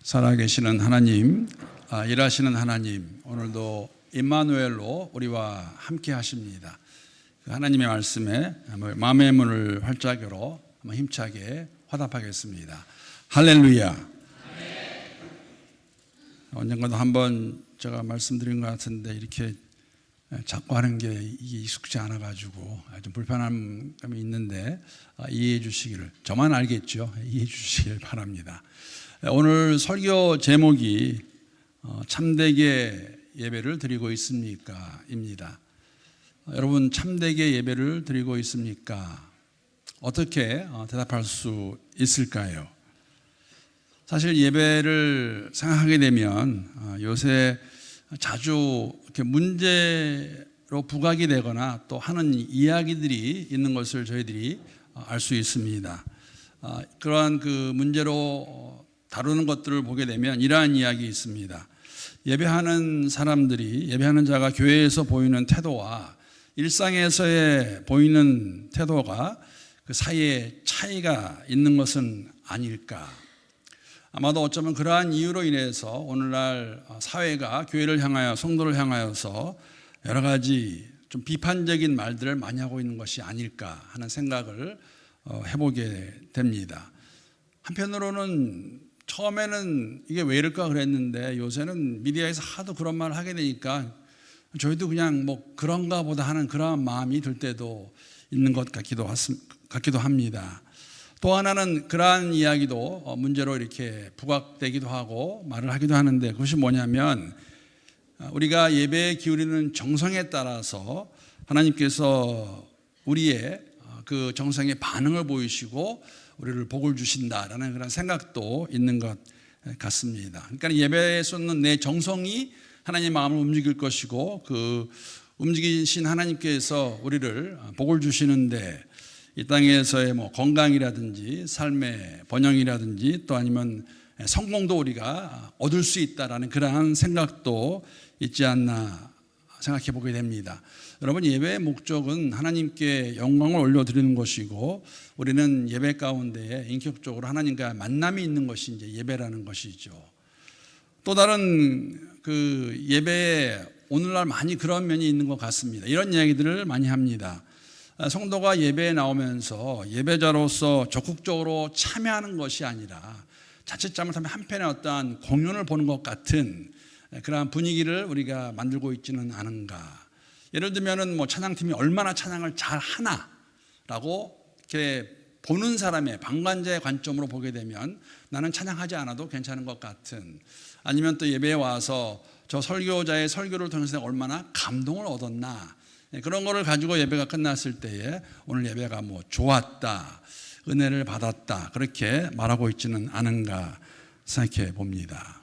살아계시는 하나님, 일하시는 하나님, 오늘도 임마누엘로 우리와 함께 하십니다. 그 하나님의 말씀에 마음의 문을 활짝 열어 힘차게 화답하겠습니다. 할렐루야. 언젠가도 한번 제가 말씀드린 것 같은데 이렇게 자꾸 하는 게 이게 익숙지 않아가지고 좀 불편함이 있는데 이해해 주시기를, 저만 알겠죠? 이해해 주시길 바랍니다. 오늘 설교 제목이 참되게 예배를 드리고 있습니까? 입니다. 여러분, 참되게 예배를 드리고 있습니까? 어떻게 대답할 수 있을까요? 사실 예배를 생각하게 되면 요새 자주 이렇게 문제로 부각이 되거나 또 하는 이야기들이 있는 것을 저희들이 알 수 있습니다. 그러한 그 문제로 다루는 것들을 보게 되면 이러한 이야기 있습니다. 예배하는 사람들이, 예배하는 자가 교회에서 보이는 태도와 일상에서의 보이는 태도가 그 사이에 차이가 있는 것은 아닐까. 아마도 어쩌면 그러한 이유로 인해서 오늘날 사회가 교회를 향하여, 성도를 향하여서 여러 가지 좀 비판적인 말들을 많이 하고 있는 것이 아닐까 하는 생각을 해보게 됩니다. 한편으로는 처음에는 이게 왜 이럴까 그랬는데 요새는 미디어에서 하도 그런 말을 하게 되니까 저희도 그냥 뭐 그런가 보다 하는 그런 마음이 들 때도 있는 것 같기도 합니다. 또 하나는 그러한 이야기도 문제로 이렇게 부각되기도 하고 말을 하기도 하는데, 그것이 뭐냐면 우리가 예배에 기울이는 정성에 따라서 하나님께서 우리의 그 정성의 반응을 보이시고 우리를 복을 주신다라는 그런 생각도 있는 것 같습니다. 그러니까 예배에 쏟는 내 정성이 하나님의 마음을 움직일 것이고, 그 움직이신 하나님께서 우리를 복을 주시는데 이 땅에서의 뭐 건강이라든지 삶의 번영이라든지 또 아니면 성공도 우리가 얻을 수 있다라는 그러한 생각도 있지 않나 생각해 보게 됩니다. 여러분, 예배의 목적은 하나님께 영광을 올려드리는 것이고, 우리는 예배 가운데 인격적으로 하나님과 만남이 있는 것이 이제 예배라는 것이죠. 또 다른 그 예배에 오늘날 많이 그런 면이 있는 것 같습니다. 이런 이야기들을 많이 합니다. 성도가 예배에 나오면서 예배자로서 적극적으로 참여하는 것이 아니라 자칫 잘못하면 한편의 어떠한 공연을 보는 것 같은 그러한 분위기를 우리가 만들고 있지는 않은가. 예를 들면은 뭐 찬양팀이 얼마나 찬양을 잘 하나라고 이렇게 보는 사람의 방관자의 관점으로 보게 되면 나는 찬양하지 않아도 괜찮은 것 같은, 아니면 또 예배에 와서 저 설교자의 설교를 통해서 얼마나 감동을 얻었나, 그런 거를 가지고 예배가 끝났을 때에 오늘 예배가 뭐 좋았다, 은혜를 받았다, 그렇게 말하고 있지는 않은가 생각해 봅니다.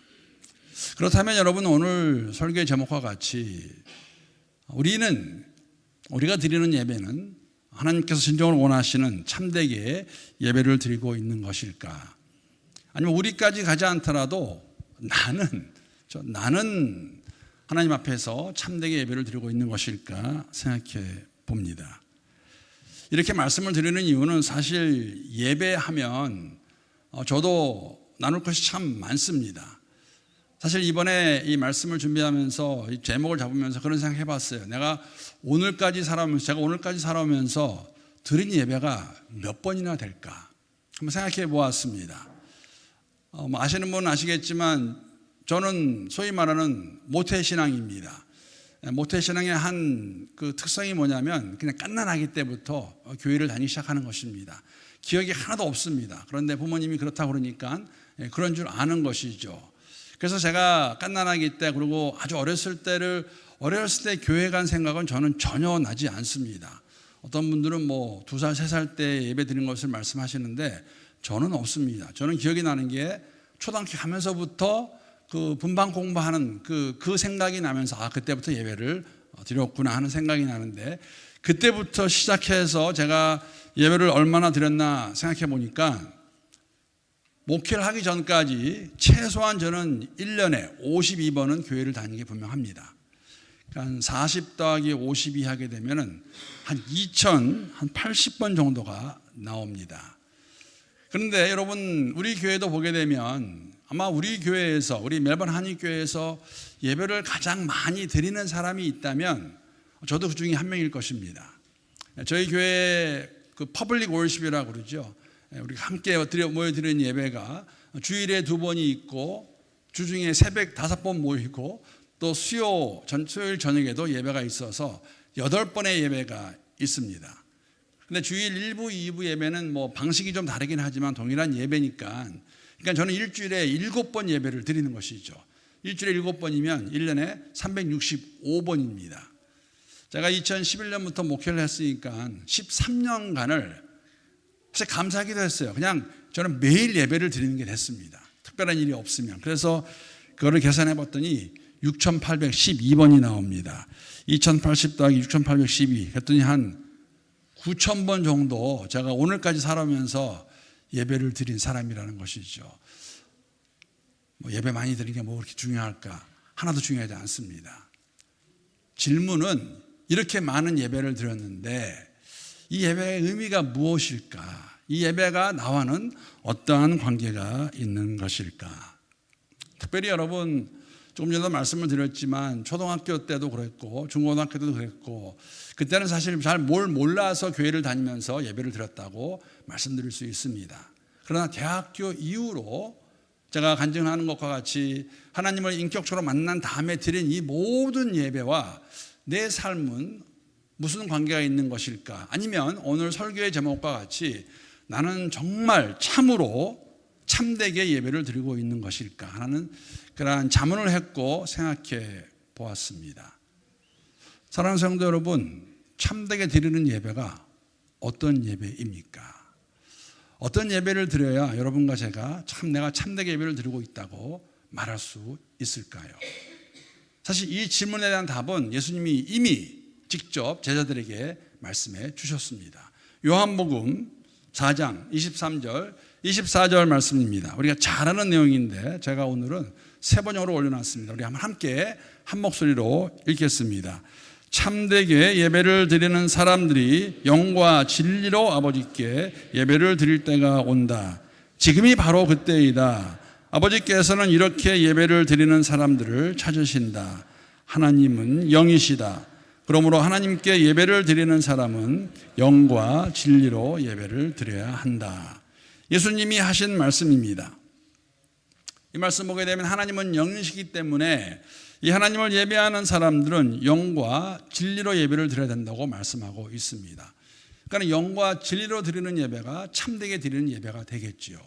그렇다면 여러분, 오늘 설교의 제목과 같이 우리가 드리는 예배는 하나님께서 진정으로 원하시는 참되게 예배를 드리고 있는 것일까? 아니면 우리까지 가지 않더라도 나는 하나님 앞에서 참되게 예배를 드리고 있는 것일까 생각해 봅니다. 이렇게 말씀을 드리는 이유는 사실 예배하면 저도 나눌 것이 참 많습니다. 사실 이번에 이 말씀을 준비하면서 이 제목을 잡으면서 그런 생각 해봤어요. 제가 오늘까지 살아오면서 드린 예배가 몇 번이나 될까 한번 생각해 보았습니다. 아시는 분은 아시겠지만 저는 소위 말하는 모태신앙입니다. 모태신앙의 한 그 특성이 뭐냐면 그냥 갓난아기 때부터 교회를 다니기 시작하는 것입니다. 기억이 하나도 없습니다. 그런데 부모님이 그렇다고 그러니까 그런 줄 아는 것이죠. 그래서 제가 갓난아기 때, 그리고 아주 어렸을 때 교회 간 생각은 저는 전혀 나지 않습니다. 어떤 분들은 뭐 2살, 3살 때 예배 드린 것을 말씀하시는데 저는 없습니다. 저는 기억이 나는 게 초등학교 가면서부터 그 분방 공부하는 그 생각이 나면서 그때부터 예배를 드렸구나 하는 생각이 나는데, 그때부터 시작해서 제가 예배를 얼마나 드렸나 생각해 보니까 목회를 하기 전까지 최소한 저는 1년에 52번은 교회를 다니는 게 분명합니다. 그러니까 40 더하기 52 하게 되면 한 2080번 정도가 나옵니다. 그런데 여러분, 우리 교회도 보게 되면 아마 우리 교회에서, 우리 멜번 한인교회에서 예배를 가장 많이 드리는 사람이 있다면 저도 그 중에 한 명일 것입니다. 저희 교회 그 퍼블릭 월십이라고 그러죠. 우리가 함께 모여드리는 예배가 주일에 2번이 있고 주중에 새벽 5번 모이고 또 수요일 저녁에도 예배가 있어서 8번의 예배가 있습니다. 근데 주일 1부, 2부 예배는 뭐 방식이 좀 다르긴 하지만 동일한 예배니까, 그러니까 저는 일주일에 7번 예배를 드리는 것이죠. 일주일에 7번이면 1년에 365번입니다. 제가 2011년부터 목회를 했으니까 13년간을 사실 감사하기도 했어요. 그냥 저는 매일 예배를 드리는 게 됐습니다. 특별한 일이 없으면. 그래서 그거를 계산해 봤더니 6,812번이 나옵니다. 2080 더하기 6,812 했더니 한 9,000번 정도 제가 오늘까지 살아오면서 예배를 드린 사람이라는 것이죠. 뭐 예배 많이 드리는 게 뭐 그렇게 중요할까? 하나도 중요하지 않습니다. 질문은 이렇게 많은 예배를 드렸는데 이 예배의 의미가 무엇일까? 이 예배가 나와는 어떠한 관계가 있는 것일까? 특별히 여러분, 조금 전에도 말씀을 드렸지만 초등학교 때도 그랬고 중고등학교 때도 그랬고 그때는 사실 잘 뭘 몰라서 교회를 다니면서 예배를 드렸다고 말씀드릴 수 있습니다. 그러나 대학교 이후로 제가 간증하는 것과 같이 하나님을 인격적으로 만난 다음에 드린 이 모든 예배와 내 삶은 무슨 관계가 있는 것일까? 아니면 오늘 설교의 제목과 같이 나는 정말 참으로 참되게 예배를 드리고 있는 것일까 하는 그러한 자문을 했고 생각해 보았습니다. 사랑하는 성도 여러분, 참되게 드리는 예배가 어떤 예배입니까? 어떤 예배를 드려야 여러분과 제가 내가 참되게 예배를 드리고 있다고 말할 수 있을까요? 사실 이 질문에 대한 답은 예수님이 이미 직접 제자들에게 말씀해 주셨습니다. 요한복음 4장 23절 24절 말씀입니다. 우리가 잘 아는 내용인데 제가 오늘은 세 번역으로 올려놨습니다. 우리 한번 함께 한 목소리로 읽겠습니다. 참되게 예배를 드리는 사람들이 영과 진리로 아버지께 예배를 드릴 때가 온다. 지금이 바로 그때이다. 아버지께서는 이렇게 예배를 드리는 사람들을 찾으신다. 하나님은 영이시다. 그러므로 하나님께 예배를 드리는 사람은 영과 진리로 예배를 드려야 한다. 예수님이 하신 말씀입니다. 이 말씀 보게 되면 하나님은 영이시기 때문에 이 하나님을 예배하는 사람들은 영과 진리로 예배를 드려야 된다고 말씀하고 있습니다. 그러니까 영과 진리로 드리는 예배가 참되게 드리는 예배가 되겠지요.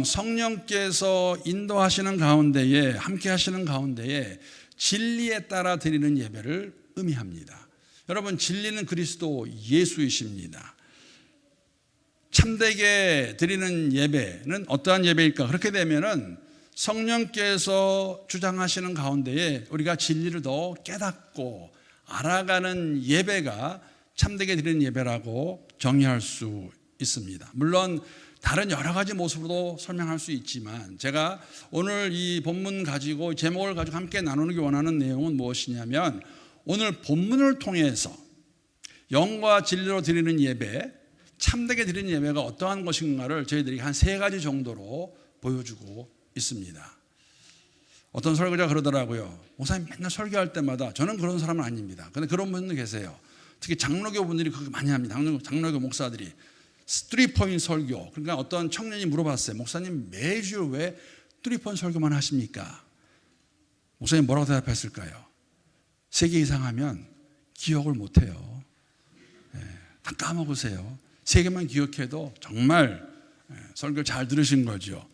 성령께서 인도하시는 가운데에, 함께 하시는 가운데에 진리에 따라 드리는 예배를 의미합니다. 여러분, 진리는 그리스도 예수이십니다. 참되게 드리는 예배는 어떠한 예배일까? 그렇게 되면은 성령께서 주장하시는 가운데에 우리가 진리를 더 깨닫고 알아가는 예배가 참되게 드리는 예배라고 정의할 수 있습니다. 물론 다른 여러 가지 모습으로도 설명할 수 있지만 제가 오늘 이 본문 가지고 제목을 가지고 함께 나누기 원하는 내용은 무엇이냐면 오늘 본문을 통해서 영과 진리로 드리는 예배, 참되게 드리는 예배가 어떠한 것인가를 저희들이 한 3가지 정도로 보여주고 있습니다. 어떤 설교자가 그러더라고요. 목사님 맨날 설교할 때마다, 저는 그런 사람은 아닙니다. 그런데 그런 분들 계세요. 특히 장로교 분들이 그거 많이 합니다. 장로교 목사들이 3포인트 설교. 그러니까 어떤 청년이 물어봤어요. 목사님 매주 왜 3포인트 설교만 하십니까? 목사님 뭐라고 대답했을까요? 3개 이상 하면 기억을 못해요. 다 까먹으세요. 3개만 기억해도 정말 설교 잘 들으신 거죠.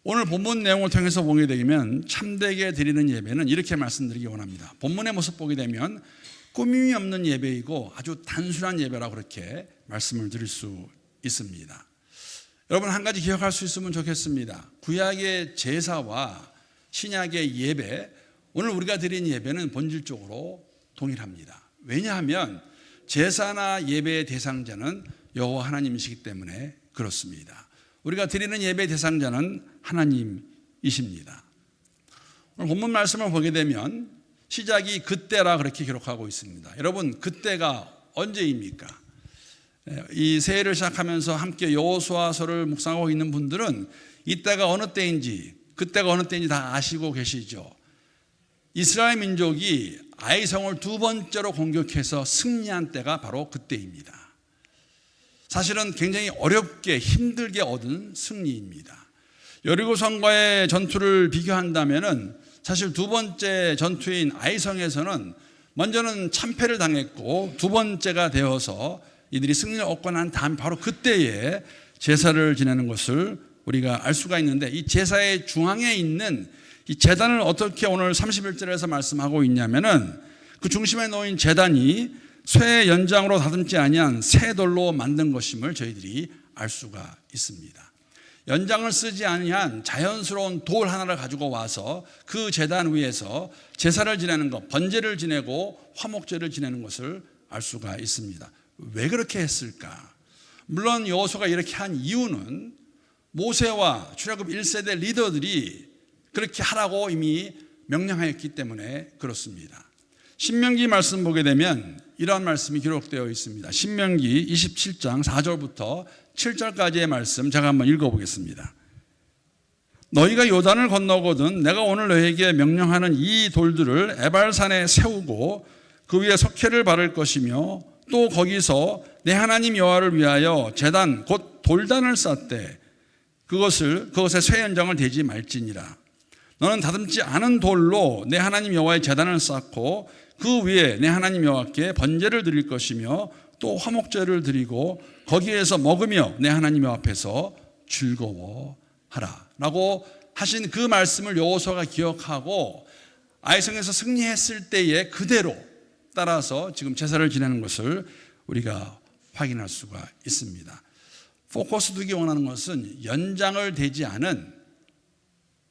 오늘 본문 내용을 통해서 보게 되면 참되게 드리는 예배는 이렇게 말씀드리기 원합니다. 본문의 모습 보게 되면 꾸밈이 없는 예배이고 아주 단순한 예배라고 그렇게 말씀을 드릴 수 있습니다. 여러분, 한 가지 기억할 수 있으면 좋겠습니다. 구약의 제사와 신약의 예배, 오늘 우리가 드린 예배는 본질적으로 동일합니다. 왜냐하면 제사나 예배의 대상자는 여호와 하나님이시기 때문에 그렇습니다. 우리가 드리는 예배의 대상자는 하나님이십니다. 오늘 본문 말씀을 보게 되면 시작이 그때라 그렇게 기록하고 있습니다. 여러분, 그때가 언제입니까? 이 새해를 시작하면서 함께 여호수아서를 묵상하고 있는 분들은 이때가 어느 때인지 그때가 어느 때인지 다 아시고 계시죠. 이스라엘 민족이 아이성을 두 번째로 공격해서 승리한 때가 바로 그때입니다. 사실은 굉장히 어렵게 힘들게 얻은 승리입니다. 여리고성과의 전투를 비교한다면은 사실 두 번째 전투인 아이성에서는 먼저는 참패를 당했고 두 번째가 되어서 이들이 승리를 얻고 난 다음 바로 그때에 제사를 지내는 것을 우리가 알 수가 있는데, 이 제사의 중앙에 있는 이 제단을 어떻게 오늘 31절에서 말씀하고 있냐면은 그 중심에 놓인 제단이 쇠 연장으로 다듬지 아니한 새 돌로 만든 것임을 저희들이 알 수가 있습니다. 연장을 쓰지 아니한 자연스러운 돌 하나를 가지고 와서 그 제단 위에서 제사를 지내는 것, 번제를 지내고 화목제를 지내는 것을 알 수가 있습니다. 왜 그렇게 했을까? 물론 여호수아가 이렇게 한 이유는 모세와 출애굽 1세대 리더들이 그렇게 하라고 이미 명령하였기 때문에 그렇습니다. 신명기 말씀 보게 되면 이러한 말씀이 기록되어 있습니다. 신명기 27장 4절부터 7절까지의 말씀 제가 한번 읽어보겠습니다. 너희가 요단을 건너거든 내가 오늘 너희에게 명령하는 이 돌들을 에발산에 세우고 그 위에 석회를 바를 것이며 또 거기서 내 하나님 여호와를 위하여 제단 곧 돌단을 쌓되 그것에 쇠 연장을 대지 말지니라. 너는 다듬지 않은 돌로 내 하나님 여호와의 제단을 쌓고 그 위에 내 하나님 여호와께 번제를 드릴 것이며 또 화목제를 드리고 거기에서 먹으며 내 하나님 여호와 앞에서 즐거워하라 라고 하신 그 말씀을 여호수아가 기억하고 아이성에서 승리했을 때에 그대로 따라서 지금 제사를 지내는 것을 우리가 확인할 수가 있습니다. 포커스 두기 원하는 것은 연장을 대지 않은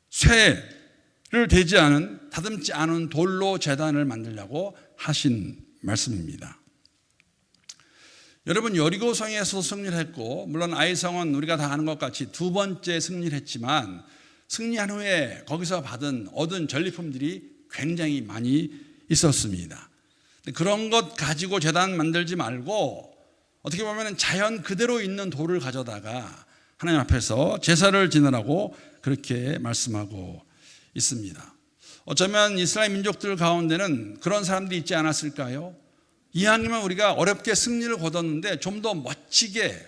쇠를 대지 않은 다듬지 않은 돌로 제단을 만들려고 하신 말씀입니다. 여러분, 여리고성에서 승리를 했고 물론 아이성은 우리가 다 아는 것 같이 두 번째 승리를 했지만 승리한 후에 거기서 얻은 전리품들이 굉장히 많이 있었습니다. 그런 것 가지고 제단 만들지 말고 어떻게 보면 자연 그대로 있는 돌을 가져다가 하나님 앞에서 제사를 지내라고 그렇게 말씀하고 있습니다. 어쩌면 이스라엘 민족들 가운데는 그런 사람들이 있지 않았을까요? 이왕이면 우리가 어렵게 승리를 거뒀는데 좀 더 멋지게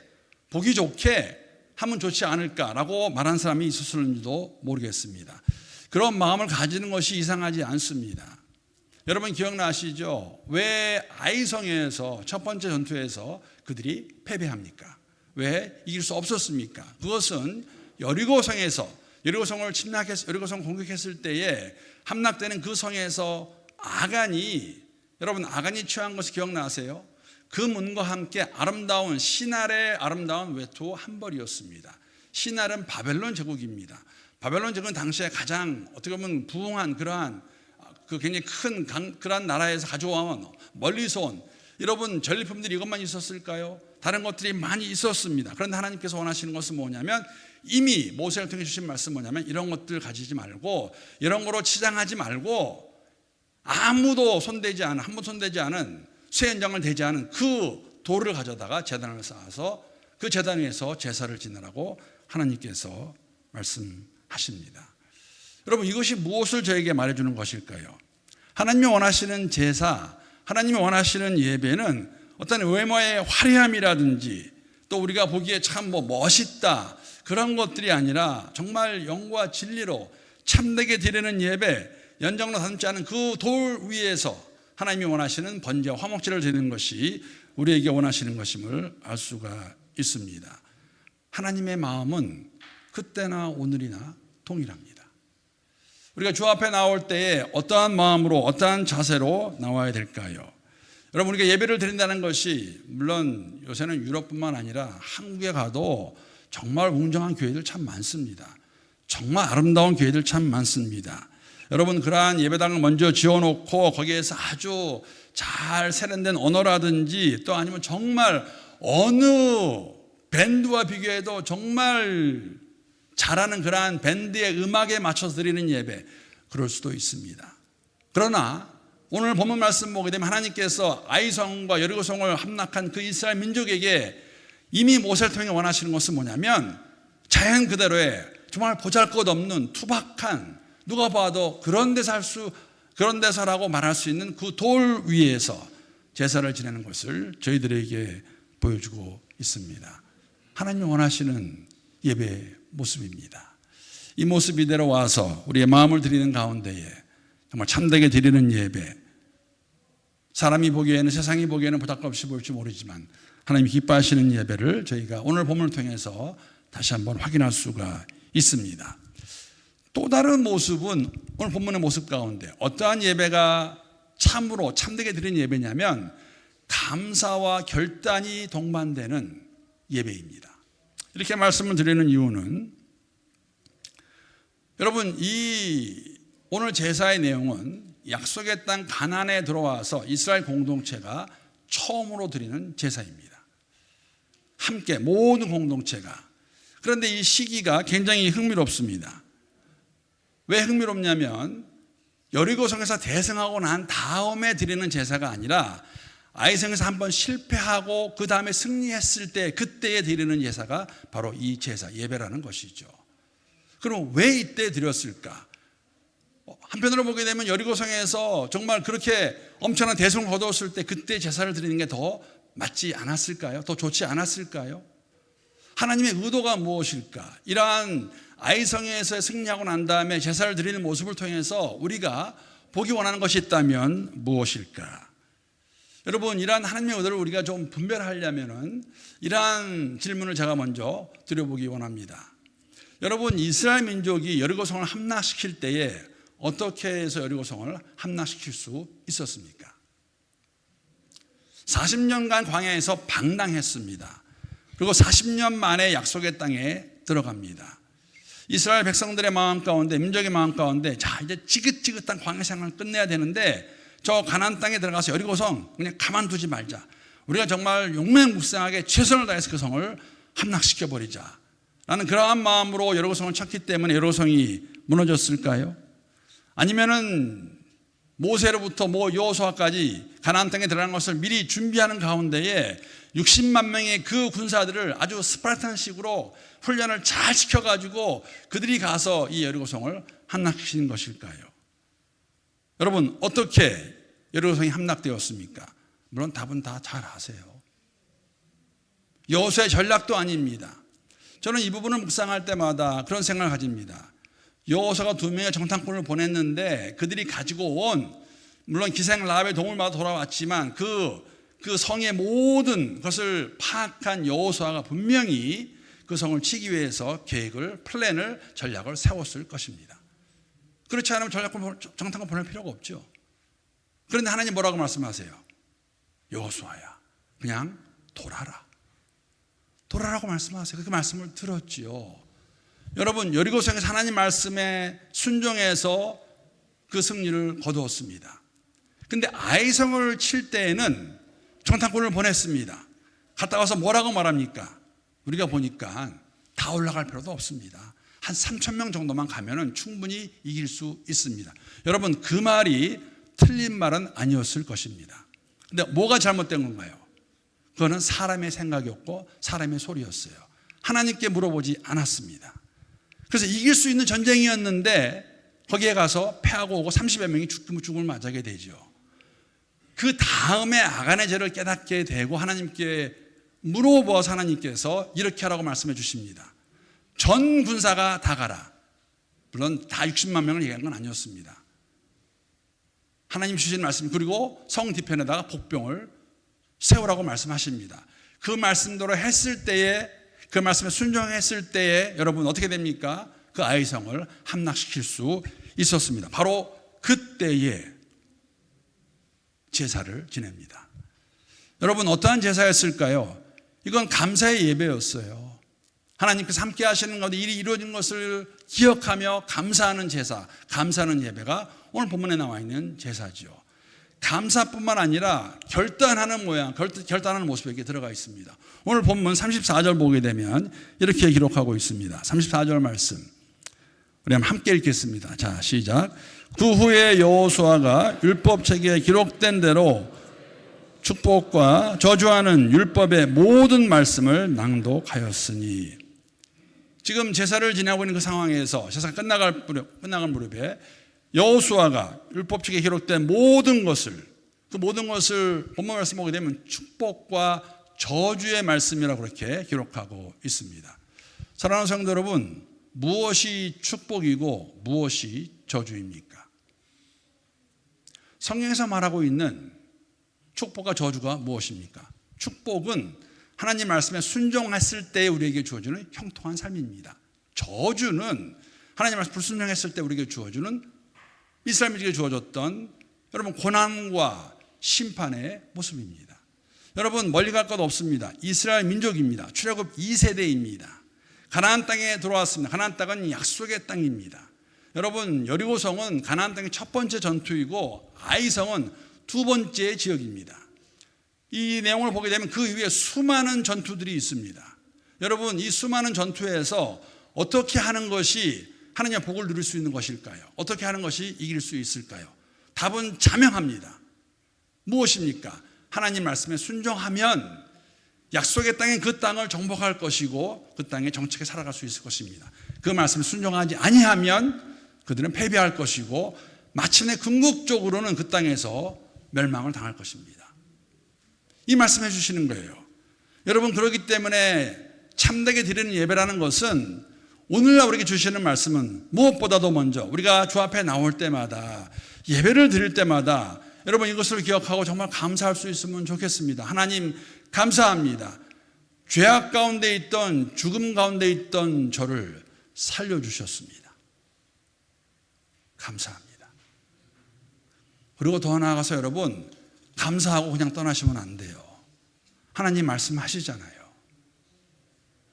보기 좋게 하면 좋지 않을까라고 말한 사람이 있었을지도 모르겠습니다. 그런 마음을 가지는 것이 이상하지 않습니다. 여러분 기억나시죠? 왜 아이성에서 첫 번째 전투에서 그들이 패배합니까? 왜 이길 수 없었습니까? 그것은 여리고성을 여리고성 공격했을 때에 함락되는 그 성에서 여러분 아간이 취한 것이 기억나세요? 그 문과 함께 아름다운 신할의 아름다운 외투 한 벌이었습니다. 신할은 바벨론 제국입니다. 바벨론 제국은 당시에 가장 어떻게 보면 부흥한 그러한 굉장히 큰 그러한 나라에서 가져온 멀리서 온 여러분 전리품들이 이것만 있었을까요? 다른 것들이 많이 있었습니다. 그런데 하나님께서 원하시는 것은 뭐냐면 이미 모세를 통해 주신 말씀 뭐냐면 이런 것들 가지지 말고 이런 거로 치장하지 말고 아무도 손대지 않은 쇠연장을 대지 않은 그 돌을 가져다가 제단을 쌓아서 그 제단 위에서 제사를 지내라고 하나님께서 말씀하십니다. 여러분 이것이 무엇을 저에게 말해주는 것일까요? 하나님이 원하시는 제사, 하나님이 원하시는 예배는 어떤 외모의 화려함이라든지 또 우리가 보기에 참 멋있다 그런 것들이 아니라 정말 영과 진리로 참되게 드리는 예배, 연장으로 다듬지 않은 그 돌 위에서 하나님이 원하시는 번제와 화목제를 드리는 것이 우리에게 원하시는 것임을 알 수가 있습니다. 하나님의 마음은 그때나 오늘이나 동일합니다. 우리가 주 앞에 나올 때에 어떠한 마음으로 어떠한 자세로 나와야 될까요? 여러분 우리가 예배를 드린다는 것이 물론 요새는 유럽뿐만 아니라 한국에 가도 정말 웅장한 교회들 참 많습니다. 정말 아름다운 교회들 참 많습니다. 여러분 그러한 예배당을 먼저 지어놓고 거기에서 아주 잘 세련된 언어라든지 또 아니면 정말 어느 밴드와 비교해도 정말 잘하는 그러한 밴드의 음악에 맞춰서 드리는 예배 그럴 수도 있습니다. 그러나 오늘 본문 말씀 보게 되면 하나님께서 아이성과 여리고성을 함락한 그 이스라엘 민족에게 이미 모세를 통해 원하시는 것은 뭐냐면 자연 그대로의 정말 보잘것없는 투박한, 누가 봐도 그런 데서라고 말할 수 있는 그 돌 위에서 제사를 지내는 것을 저희들에게 보여주고 있습니다. 하나님이 원하시는 예배의 모습입니다. 이 모습 이대로 와서 우리의 마음을 드리는 가운데에 정말 참되게 드리는 예배, 사람이 보기에는, 세상이 보기에는 보잘것없이 보일지 모르지만 하나님이 기뻐하시는 예배를 저희가 오늘 본문을 통해서 다시 한번 확인할 수가 있습니다. 또 다른 모습은 오늘 본문의 모습 가운데 어떠한 예배가 참으로 참되게 드리는 예배냐면 감사와 결단이 동반되는 예배입니다. 이렇게 말씀을 드리는 이유는 여러분, 이 오늘 제사의 내용은 약속의 땅 가나안에 들어와서 이스라엘 공동체가 처음으로 드리는 제사입니다. 함께 모든 공동체가. 그런데 이 시기가 굉장히 흥미롭습니다. 왜 흥미롭냐면 여리고성에서 대승하고 난 다음에 드리는 제사가 아니라 아이성에서 한번 실패하고 그 다음에 승리했을 때 그때에 드리는 제사가 바로 이 제사, 예배라는 것이죠. 그럼 왜 이때 드렸을까? 한편으로 보게 되면 여리고성에서 정말 그렇게 엄청난 대승을 거두었을 때 그때 제사를 드리는 게 더 맞지 않았을까요? 더 좋지 않았을까요? 하나님의 의도가 무엇일까? 이러한 아이성에서 승리하고 난 다음에 제사를 드리는 모습을 통해서 우리가 보기 원하는 것이 있다면 무엇일까? 여러분, 이러한 하나님의 의도를 우리가 좀 분별하려면 이러한 질문을 제가 먼저 드려보기 원합니다. 여러분, 이스라엘 민족이 여리고성을 함락시킬 때에 어떻게 해서 여리고성을 함락시킬 수 있었습니까? 40년간 광야에서 방랑했습니다. 그리고 40년 만에 약속의 땅에 들어갑니다. 이스라엘 백성들의 마음 가운데, 민족의 마음 가운데, 자, 이제 지긋지긋한 광야 생활을 끝내야 되는데 저 가나안 땅에 들어가서 여리고성 그냥 가만두지 말자. 우리가 정말 용맹국생하게 최선을 다해서 그 성을 함락시켜버리자 라는 그러한 마음으로 여리고성을 찾기 때문에 여리고성이 무너졌을까요? 아니면은 모세로부터 여호수아까지 가나안 땅에 들어가는 것을 미리 준비하는 가운데에 60만 명의 그 군사들을 아주 스파르탄식으로 훈련을 잘 시켜가지고 그들이 가서 이 여리고성을 함락시킨 것일까요? 여러분, 어떻게 여리고성이 함락되었습니까? 물론 답은 다 잘 아세요. 여호수아의 전략도 아닙니다. 저는 이 부분을 묵상할 때마다 그런 생각을 가집니다. 여호수아가 2명의 정탐꾼을 보냈는데 그들이 가지고 온, 물론 기생 라합의 도움을 받아 돌아왔지만 그 성의 모든 것을 파악한 여호수아가 분명히 그 성을 치기 위해서 계획을, 플랜을, 전략을 세웠을 것입니다. 그렇지 않으면 정탐꾼 보낼 필요가 없죠. 그런데 하나님 뭐라고 말씀하세요? 여호수아야, 그냥 돌아라고 말씀하세요. 그 말씀을 들었지요. 여러분, 여리고성에서 하나님 말씀에 순종해서 그 승리를 거두었습니다. 근데 아이성을 칠 때에는 정탐꾼을 보냈습니다. 갔다 와서 뭐라고 말합니까? 우리가 보니까 다 올라갈 필요도 없습니다. 한 3,000명 정도만 가면은 충분히 이길 수 있습니다. 여러분, 그 말이 틀린 말은 아니었을 것입니다. 근데 뭐가 잘못된 건가요? 그거는 사람의 생각이었고 사람의 소리였어요. 하나님께 물어보지 않았습니다. 그래서 이길 수 있는 전쟁이었는데 거기에 가서 패하고 오고 30여 명이 죽음을 맞게 되죠. 그 다음에 아간의 죄를 깨닫게 되고 하나님께 물어보아서 하나님께서 이렇게 하라고 말씀해 주십니다. 전 군사가 다 가라. 물론 다 60만 명을 얘기한 건 아니었습니다. 하나님 주신 말씀, 그리고 성 뒤편에다가 복병을 세우라고 말씀하십니다. 그 말씀대로 했을 때에, 그 말씀에 순종했을 때에 여러분 어떻게 됩니까? 그 아이성을 함락시킬 수 있었습니다. 바로 그때에 제사를 지냅니다. 여러분, 어떠한 제사였을까요? 이건 감사의 예배였어요. 하나님께서 함께 하시는 가운데 일이 이루어진 것을 기억하며 감사하는 제사, 감사하는 예배가 오늘 본문에 나와 있는 제사죠. 감사뿐만 아니라 결단하는 모양, 결단하는 모습이 이렇게 들어가 있습니다. 오늘 본문 34절 보게 되면 이렇게 기록하고 있습니다. 34절 말씀. 우리 한번 함께 읽겠습니다. 자, 시작. 그 후에 여호수아가 율법책에 기록된 대로 축복과 저주하는 율법의 모든 말씀을 낭독하였으니. 지금 제사를 지내고 있는 그 상황에서 제사가 끝나간 무렵에 여호수아가 율법책에 기록된 모든 것을, 그 모든 것을 본문 말씀 보게 되면 축복과 저주의 말씀이라고 그렇게 기록하고 있습니다. 사랑하는 성도 여러분, 무엇이 축복이고 무엇이 저주입니까? 성경에서 말하고 있는 축복과 저주가 무엇입니까? 축복은 하나님 말씀에 순종했을 때 우리에게 주어지는 형통한 삶입니다. 저주는 하나님 말씀 불순종했을 때 우리에게 주어지는, 이스라엘에게 주어졌던 여러분 고난과 심판의 모습입니다. 여러분, 멀리 갈 것 없습니다. 이스라엘 민족입니다. 출애굽 2세대입니다. 가나안 땅에 들어왔습니다. 가나안 땅은 약속의 땅입니다. 여러분, 여리고성은 가나안 땅의 첫 번째 전투이고 아이성은 두 번째 지역입니다. 이 내용을 보게 되면 그 위에 수많은 전투들이 있습니다. 여러분, 이 수많은 전투에서 어떻게 하는 것이 하나님의 복을 누릴 수 있는 것일까요? 어떻게 하는 것이 이길 수 있을까요? 답은 자명합니다. 무엇입니까? 하나님 말씀에 순종하면 약속의 땅인 그 땅을 정복할 것이고 그 땅에 정착해 살아갈 수 있을 것입니다. 그 말씀에 순종하지 아니하면 그들은 패배할 것이고 마침내 궁극적으로는 그 땅에서 멸망을 당할 것입니다. 이 말씀해 주시는 거예요. 여러분, 그렇기 때문에 참되게 드리는 예배라는 것은 오늘날 우리에게 주시는 말씀은 무엇보다도 먼저 우리가 주 앞에 나올 때마다, 예배를 드릴 때마다 여러분 이것을 기억하고 정말 감사할 수 있으면 좋겠습니다. 하나님 감사합니다. 죄악 가운데 있던, 죽음 가운데 있던 저를 살려주셨습니다. 감사합니다. 그리고 더 나아가서 여러분, 감사하고 그냥 떠나시면 안 돼요. 하나님 말씀하시잖아요.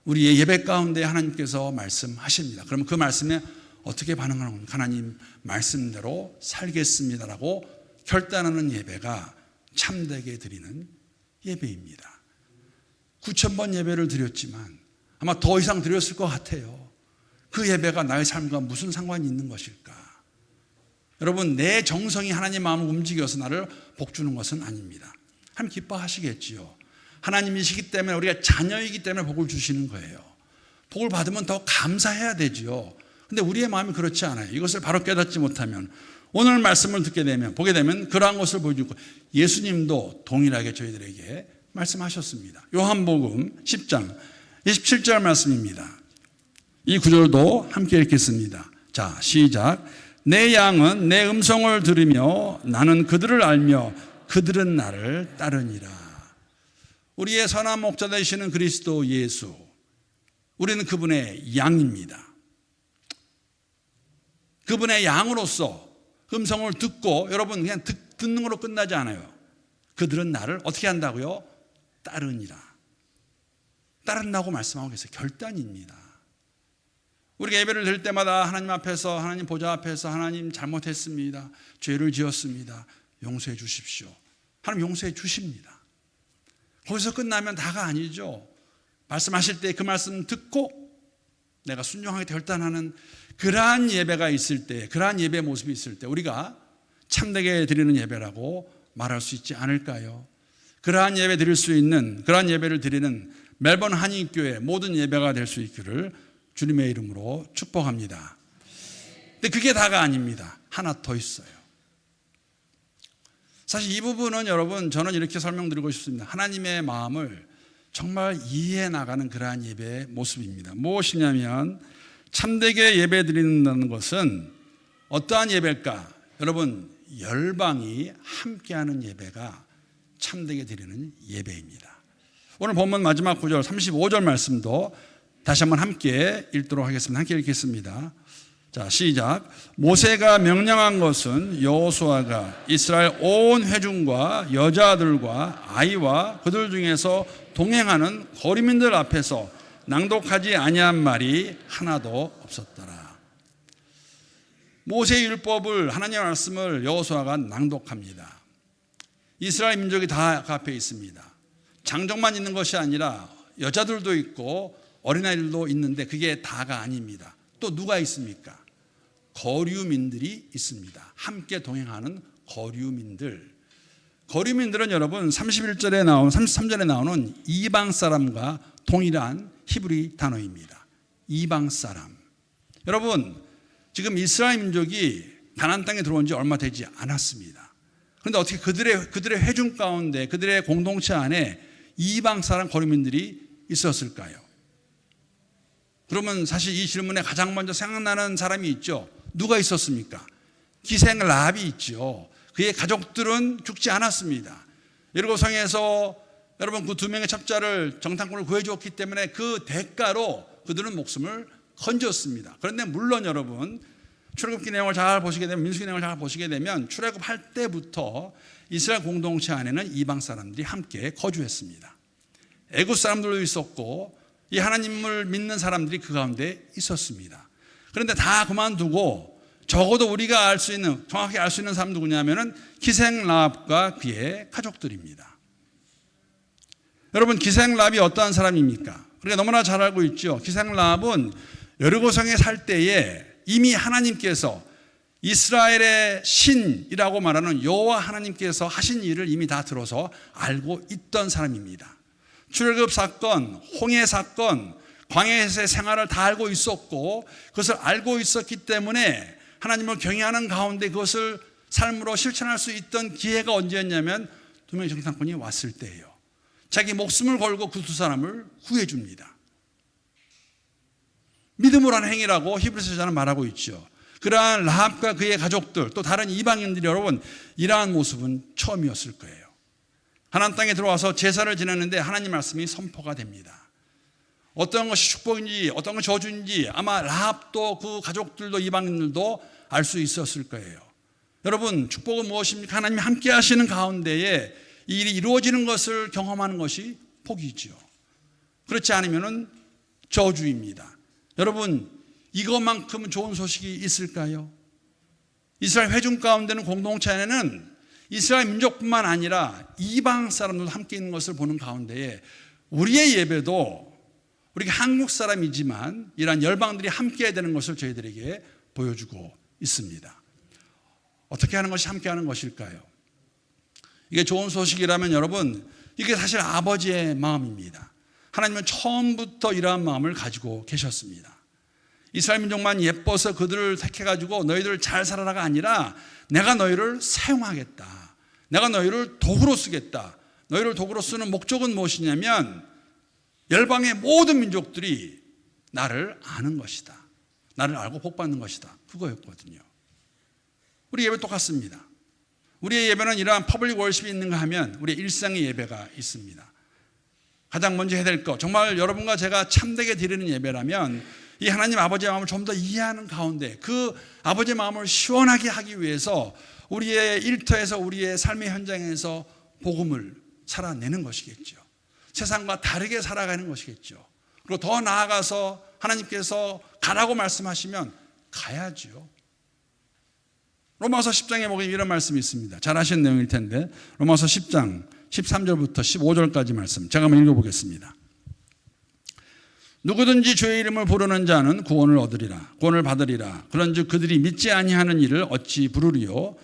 우리의 예배 가운데 하나님께서 말씀하십니다. 그러면 그 말씀에 어떻게 반응하는 겁니까? 하나님 말씀대로 살겠습니다라고 결단하는 예배가 참되게 드리는 예배입니다. 9,000번 예배를 드렸지만 아마 더 이상 드렸을 것 같아요. 그 예배가 나의 삶과 무슨 상관이 있는 것일까? 여러분, 내 정성이 하나님 마음을 움직여서 나를 복주는 것은 아닙니다. 하나님 기뻐하시겠지요. 하나님이시기 때문에, 우리가 자녀이기 때문에 복을 주시는 거예요. 복을 받으면 더 감사해야 되지요. 근데 우리의 마음이 그렇지 않아요. 이것을 바로 깨닫지 못하면, 오늘 말씀을 듣게 되면, 보게 되면 그러한 것을 보여주고, 예수님도 동일하게 저희들에게 말씀하셨습니다. 요한복음 10장 27절 말씀입니다. 이 구절도 함께 읽겠습니다. 자, 시작. 내 양은 내 음성을 들으며 나는 그들을 알며 그들은 나를 따르니라. 우리의 선한 목자 되시는 그리스도 예수, 우리는 그분의 양입니다. 그분의 양으로서 음성을 듣고, 여러분 그냥 듣는 걸로 끝나지 않아요. 그들은 나를 어떻게 한다고요? 따르니라. 따른다고 말씀하고 계세요. 결단입니다. 우리가 예배를 드릴 때마다 하나님 앞에서, 하나님 보좌 앞에서, 하나님 잘못했습니다, 죄를 지었습니다, 용서해 주십시오. 하나님 용서해 주십니다. 거기서 끝나면 다가 아니죠. 말씀하실 때 그 말씀 듣고 내가 순종하게 결단하는 그러한 예배가 있을 때, 그러한 예배 모습이 있을 때 우리가 참되게 드리는 예배라고 말할 수 있지 않을까요? 그러한 예배 드릴 수 있는, 그러한 예배를 드리는 멜번 한인교회 모든 예배가 될 수 있기를 주님의 이름으로 축복합니다. 근데 그게 다가 아닙니다. 하나 더 있어요. 사실 이 부분은 여러분, 저는 이렇게 설명드리고 싶습니다. 하나님의 마음을 정말 이해해 나가는 그러한 예배의 모습입니다. 무엇이냐면, 참되게 예배 드린다는 것은 어떠한 예배일까? 여러분, 열방이 함께하는 예배가 참되게 드리는 예배입니다. 오늘 본문 마지막 구절 35절 말씀도 다시 한번 함께 읽도록 하겠습니다. 함께 읽겠습니다. 자, 시작. 모세가 명령한 것은 여호수아가 이스라엘 온 회중과 여자들과 아이와 그들 중에서 동행하는 거리민들 앞에서 낭독하지 아니한 말이 하나도 없었더라. 모세의 율법을, 하나님의 말씀을 여호수아가 낭독합니다. 이스라엘 민족이 다 그 앞에 있습니다. 장정만 있는 것이 아니라 여자들도 있고 어린아이들도 있는데 그게 다가 아닙니다. 또 누가 있습니까? 거류민들이 있습니다. 함께 동행하는 거류민들. 거류민들은 여러분 33절에 나오는 이방 사람과 동일한 히브리 단어입니다. 이방 사람. 여러분, 지금 이스라엘 민족이 가나안 땅에 들어온 지 얼마 되지 않았습니다. 그런데 어떻게 그들의 회중 가운데, 그들의 공동체 안에 이방 사람 거류민들이 있었을까요? 그러면 사실 이 질문에 가장 먼저 생각나는 사람이 있죠. 누가 있었습니까? 기생 라합이 있죠. 그의 가족들은 죽지 않았습니다. 여리고성에서 여러분 그 2명의 첩자를 정탐꾼을 구해주었기 때문에 그 대가로 그들은 목숨을 건졌습니다. 그런데 물론 여러분 출애굽기 내용을 잘 보시게 되면, 민수기 내용을 잘 보시게 되면 출애굽할 때부터 이스라엘 공동체 안에는 이방 사람들이 함께 거주했습니다. 애굽 사람들도 있었고 이 하나님을 믿는 사람들이 그 가운데 있었습니다. 그런데 다 그만두고 적어도 우리가 알 수 있는, 정확히 알 수 있는 사람 누구냐면은 기생 라합과 그의 가족들입니다. 여러분, 기생 라합이 어떠한 사람입니까? 우리가 너무나 잘 알고 있죠. 기생 라합은 여리고성에 살 때에 이미 하나님께서 이스라엘의 신이라고 말하는 여호와 하나님께서 하신 일을 이미 다 들어서 알고 있던 사람입니다. 출애굽 사건, 홍해 사건, 광야에서의 생활을 다 알고 있었고 그것을 알고 있었기 때문에 하나님을 경외하는 가운데 그것을 삶으로 실천할 수 있던 기회가 언제였냐면 2명의 정탐꾼이 왔을 때예요. 자기 목숨을 걸고 그 2사람을 구해줍니다. 믿음으로 하는 행위라고 히브리서 저자는 말하고 있죠. 그러한 라합과 그의 가족들 또 다른 이방인들이 여러분 이러한 모습은 처음이었을 거예요. 하나님 땅에 들어와서 제사를 지냈는데 하나님 말씀이 선포가 됩니다. 어떤 것이 축복인지 어떤 것이 저주인지 아마 라합도 그 가족들도 이방인들도 알 수 있었을 거예요. 여러분, 축복은 무엇입니까? 하나님이 함께 하시는 가운데에 이 일이 이루어지는 것을 경험하는 것이 복이죠. 그렇지 않으면 저주입니다. 여러분, 이것만큼 좋은 소식이 있을까요? 이스라엘 회중 가운데는 공동체 안에는 이스라엘 민족뿐만 아니라 이방 사람들도 함께 있는 것을 보는 가운데에 우리의 예배도 우리가 한국 사람이지만 이러한 열방들이 함께 해야 되는 것을 저희들에게 보여주고 있습니다. 어떻게 하는 것이 함께 하는 것일까요? 이게 좋은 소식이라면 여러분, 이게 사실 아버지의 마음입니다. 하나님은 처음부터 이러한 마음을 가지고 계셨습니다. 이스라엘 민족만 예뻐서 그들을 택해가지고 너희들 잘 살아라가 아니라 내가 너희를 사용하겠다. 내가 너희를 도구로 쓰겠다. 너희를 도구로 쓰는 목적은 무엇이냐면 열방의 모든 민족들이 나를 아는 것이다. 나를 알고 복받는 것이다. 그거였거든요. 우리 예배 똑같습니다. 우리의 예배는 이러한 퍼블릭 월십이 있는가 하면 우리의 일상의 예배가 있습니다. 가장 먼저 해야 될 것, 정말 여러분과 제가 참되게 드리는 예배라면 이 하나님 아버지의 마음을 좀 더 이해하는 가운데 그 아버지의 마음을 시원하게 하기 위해서 우리의 일터에서 우리의 삶의 현장에서 복음을 살아내는 것이겠죠. 세상과 다르게 살아가는 것이겠죠. 그리고 더 나아가서 하나님께서 가라고 말씀하시면 가야죠. 로마서 10장에 보면 이런 말씀이 있습니다. 잘 아시는 내용일 텐데 로마서 10장 13절부터 15절까지 말씀 제가 한번 읽어보겠습니다. 누구든지 주의 이름을 부르는 자는 구원을 얻으리라. 구원을 받으리라. 그런즉 그들이 믿지 아니하는 일을 어찌 부르리요?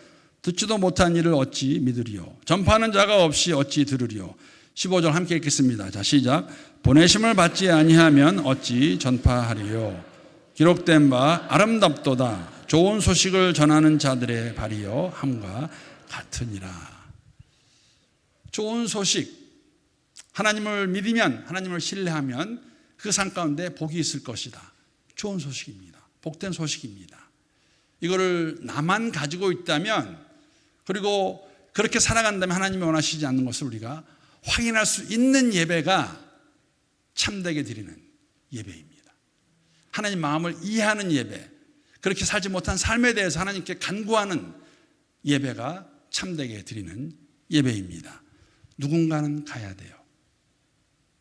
듣지도 못한 일을 어찌 믿으리요? 전파하는 자가 없이 어찌 들으리요? 15절 함께 읽겠습니다. 자, 시작. 보내심을 받지 아니하면 어찌 전파하리요? 기록된 바 아름답도다. 좋은 소식을 전하는 자들의 발이요 함과 같으니라. 좋은 소식, 하나님을 믿으면, 하나님을 신뢰하면 그 삶 가운데 복이 있을 것이다. 좋은 소식입니다. 복된 소식입니다. 이거를 나만 가지고 있다면, 그리고 그렇게 살아간다면 하나님이 원하시지 않는 것을 우리가 확인할 수 있는 예배가 참되게 드리는 예배입니다. 하나님 마음을 이해하는 예배, 그렇게 살지 못한 삶에 대해서 하나님께 간구하는 예배가 참되게 드리는 예배입니다. 누군가는 가야 돼요.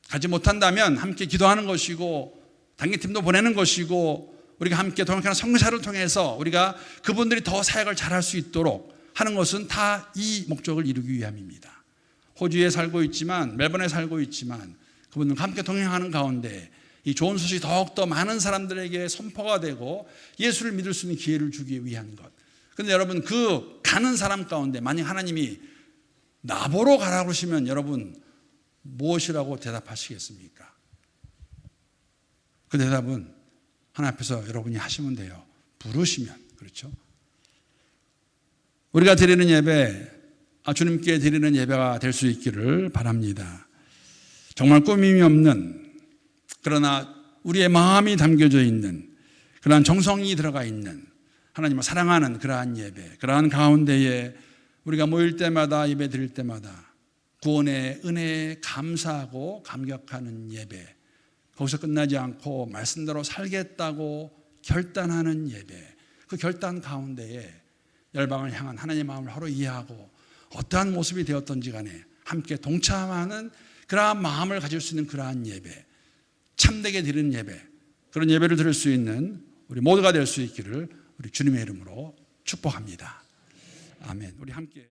가지 못한다면 함께 기도하는 것이고 단기팀도 보내는 것이고 우리가 함께 동역하는 성사를 통해서 우리가 그분들이 더 사역을 잘할 수 있도록 하는 것은 다 이 목적을 이루기 위함입니다. 호주에 살고 있지만 멜번에 살고 있지만 그분들과 함께 동행하는 가운데 이 좋은 소식이 더욱더 많은 사람들에게 선포가 되고 예수를 믿을 수 있는 기회를 주기 위한 것. 그런데 여러분, 그 가는 사람 가운데 만약 하나님이 나보러 가라고 그러시면 여러분 무엇이라고 대답하시겠습니까? 그 대답은 하나님 앞에서 여러분이 하시면 돼요. 부르시면. 그렇죠? 우리가 드리는 예배, 주님께 드리는 예배가 될 수 있기를 바랍니다. 정말 꾸밈이 없는, 그러나 우리의 마음이 담겨져 있는, 그러한 정성이 들어가 있는, 하나님을 사랑하는 그러한 예배, 그러한 가운데에 우리가 모일 때마다, 예배 드릴 때마다 구원의 은혜에 감사하고 감격하는 예배, 거기서 끝나지 않고 말씀대로 살겠다고 결단하는 예배, 그 결단 가운데에 열방을 향한 하나님의 마음을 서로 이해하고 어떠한 모습이 되었던지 간에 함께 동참하는 그러한 마음을 가질 수 있는 그러한 예배, 참되게 드리는 예배, 그런 예배를 드릴 수 있는 우리 모두가 될 수 있기를 우리 주님의 이름으로 축복합니다. 아멘. 우리 함께